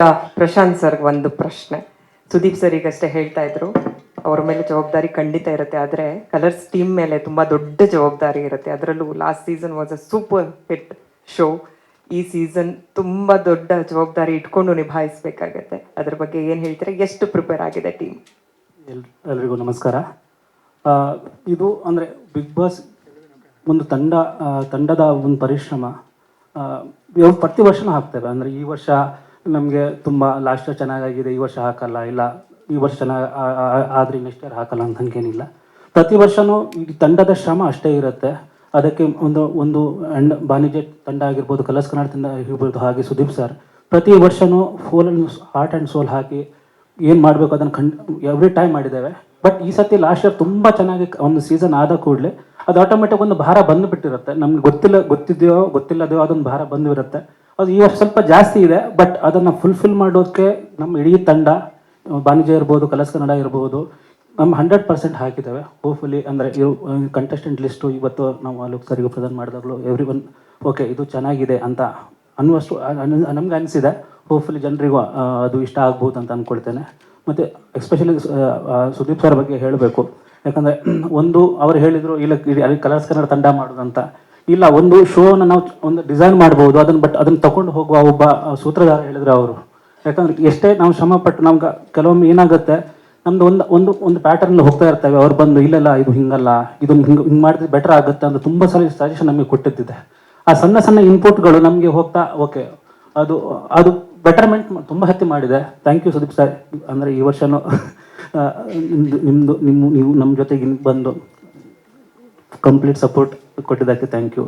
Prashant sir ಒಂದು ಪ್ರಶ್ನೆ. Sudeep sir ಈಗಷ್ಟೇ ಹೇಳ್ತಾ ಇದ್ರು, ಅವ್ರ ಮೇಲೆ ಜವಾಬ್ದಾರಿ ಖಂಡಿತ ಇರುತ್ತೆ, ಆದರೆ ಕಲರ್ಸ್ ಟೀಮ್ ಮೇಲೆ ತುಂಬಾ ದೊಡ್ಡ ಜವಾಬ್ದಾರಿ ಇರುತ್ತೆ. ಅದರಲ್ಲೂ last season was a super hit show. ಈ ಸೀಸನ್ ತುಂಬಾ ದೊಡ್ಡ ಜವಾಬ್ದಾರಿ ಇಟ್ಕೊಂಡು ನಿಭಾಯಿಸಬೇಕಾಗತ್ತೆ. ಅದ್ರ ಬಗ್ಗೆ ಏನು ಹೇಳ್ತೀರಾ? ಎಷ್ಟು ಪ್ರಿಪೇರ್ ಆಗಿದೆ ಟೀಮ್? ಎಲ್ರಿಗೂ ನಮಸ್ಕಾರ. ಇದು ಅಂದರೆ ಬಿಗ್ ಬಾಸ್ ಒಂದು ತಂಡದ ಒಂದು ಪರಿಶ್ರಮ. ಪ್ರತಿ ವರ್ಷನೂ ಹಾಕ್ತೇವೆ. ಅಂದರೆ ಈ ವರ್ಷ ನಮಗೆ ತುಂಬ ಲಾಸ್ಟ್ ಚೆನ್ನಾಗಾಗಿದೆ, ಈ ವರ್ಷ ಹಾಕಲ್ಲ, ಇಲ್ಲ ಈ ವರ್ಷ ಚೆನ್ನಾಗಿ ಆದರೆ ನೆಕ್ಸ್ಟ್ ಇಯರ್ ಹಾಕಲ್ಲ ಅಂತ ಹಂಗೇನಿಲ್ಲ. ಪ್ರತಿ ವರ್ಷವೂ ಈ ತಂಡದ ಶ್ರಮ ಅಷ್ಟೇ ಇರುತ್ತೆ. ಅದಕ್ಕೆ ಒಂದು ಬಾನಿಜೆ ತಂಡ ಆಗಿರ್ಬೋದು, ಕಲರ್ಸ್ ಕನ್ನಡ ತಂಡ ಆಗಿರ್ಬೋದು, ಹಾಗೆ ಸುದೀಪ್ ಸರ್ ಪ್ರತಿ ವರ್ಷವೂ ಹಾರ್ಟ್ ಆ್ಯಂಡ್ ಸೋಲ್ ಹಾಕಿ ಏನು ಮಾಡಬೇಕು ಅದನ್ನು ಎವ್ರಿ ಟೈಮ್ ಮಾಡಿದ್ದೇವೆ. ಬಟ್ ಈ ಸತಿ ಲಾಸ್ಟ್ ಇಯರ್ ತುಂಬ ಚೆನ್ನಾಗಿ ಒಂದು ಸೀಸನ್ ಆದ ಕೂಡಲೇ ಅದು ಆಟೋಮೆಟಿಕ್ ಒಂದು ಭಾರ ಬಂದುಬಿಟ್ಟಿರುತ್ತೆ. ನಮ್ಗೆ ಗೊತ್ತಿಲ್ಲದೆಯೋ ಅದೊಂದು ಭಾರ ಬಂದಿರುತ್ತೆ. ಅದು ಈ ವರ್ಷ ಸ್ವಲ್ಪ ಜಾಸ್ತಿ ಇದೆ. ಬಟ್ ಅದನ್ನು ಫುಲ್ಫಿಲ್ ಮಾಡೋದಕ್ಕೆ ನಮ್ಮ ಇಡೀ ತಂಡ, ಬಾನಿಜೆ ಇರ್ಬೋದು, ಕಲರ್ಸ್ ಕನ್ನಡ ಇರ್ಬೋದು, ನಮ್ಮ 100% ಹಾಕಿದ್ದೇವೆ. ಹೋಪ್ಫುಲಿ ಅಂದರೆ ಕಂಟೆಸ್ಟೆಂಟ್ ಲಿಸ್ಟು ಇವತ್ತು ನಾವು ಅಲೋಕ್ ಸರಿಗೆ ಪ್ರೆಸೆಂಟ್ ಮಾಡಿದಾಗಲೂ ಎವ್ರಿ ಓಕೆ ಇದು ಚೆನ್ನಾಗಿದೆ ಅಂತ ಅನ್ನುವಷ್ಟು ನಮ್ಗೆ ಅನಿಸಿದೆ. ಹೋಪ್ಫುಲಿ ಜನರಿಗೂ ಅದು ಇಷ್ಟ ಆಗ್ಬೋದು ಅಂತ ಅಂದ್ಕೊಳ್ತೇನೆ. ಮತ್ತು ಎಸ್ಪೆಷಲಿ ಸುದೀಪ್ ಸರ್ ಬಗ್ಗೆ ಹೇಳಬೇಕು. ಯಾಕಂದರೆ ಅವರು ಹೇಳಿದರು ಇಲ್ಲ ಅಲ್ಲಿ ಕಲರ್ಸ್ ಕನ್ನಡ ತಂಡ ಮಾಡೋದಂತ. ಇಲ್ಲ, ಒಂದು ಶೋನ ನಾವು ಒಂದು ಡಿಸೈನ್ ಮಾಡ್ಬೋದು, ಅದನ್ನು ತಗೊಂಡು ಹೋಗುವ ಒಬ್ಬ ಸೂತ್ರಧಾರ ಹೇಳಿದ್ರು ಅವರು. ಯಾಕಂದರೆ ಎಷ್ಟೇ ನಾವು ಶ್ರಮಪಟ್ಟು ನಮ್ಗೆ ಕೆಲವೊಮ್ಮೆ ಏನಾಗುತ್ತೆ, ನಮ್ದು ಒಂದು ಪ್ಯಾಟರ್ನ್ ಹೋಗ್ತಾ ಇರ್ತೇವೆ. ಅವ್ರು ಬಂದು ಇಲ್ಲೆಲ್ಲ ಇದು ಹಿಂಗಲ್ಲ, ಇದನ್ನು ಹಿಂಗೆ ಮಾಡಿದ್ರೆ ಬೆಟರ್ ಆಗುತ್ತೆ ಅಂತ ತುಂಬ ಸಲ ಸಜೆಷನ್ ನಮಗೆ ಕೊಟ್ಟಿದ್ದಿದೆ. ಆ ಸಣ್ಣ ಇನ್ಪುಟ್ಗಳು ನಮಗೆ ಹೋಗ್ತಾ ಓಕೆ ಅದು ಬೆಟರ್ಮೆಂಟ್ ತುಂಬ ಹತ್ತಿ ಮಾಡಿದೆ. Thank you Sudeep sir. ಅಂದರೆ ಈ ವರ್ಷನೂ ನೀವು ನಮ್ಮ ಜೊತೆಗೆ ಬಂದು ಕಂಪ್ಲೀಟ್ ಸಪೋರ್ಟ್ ಕೊಟ್ಟಿದ್ದಕ್ಕೆ ಥ್ಯಾಂಕ್ ಯು.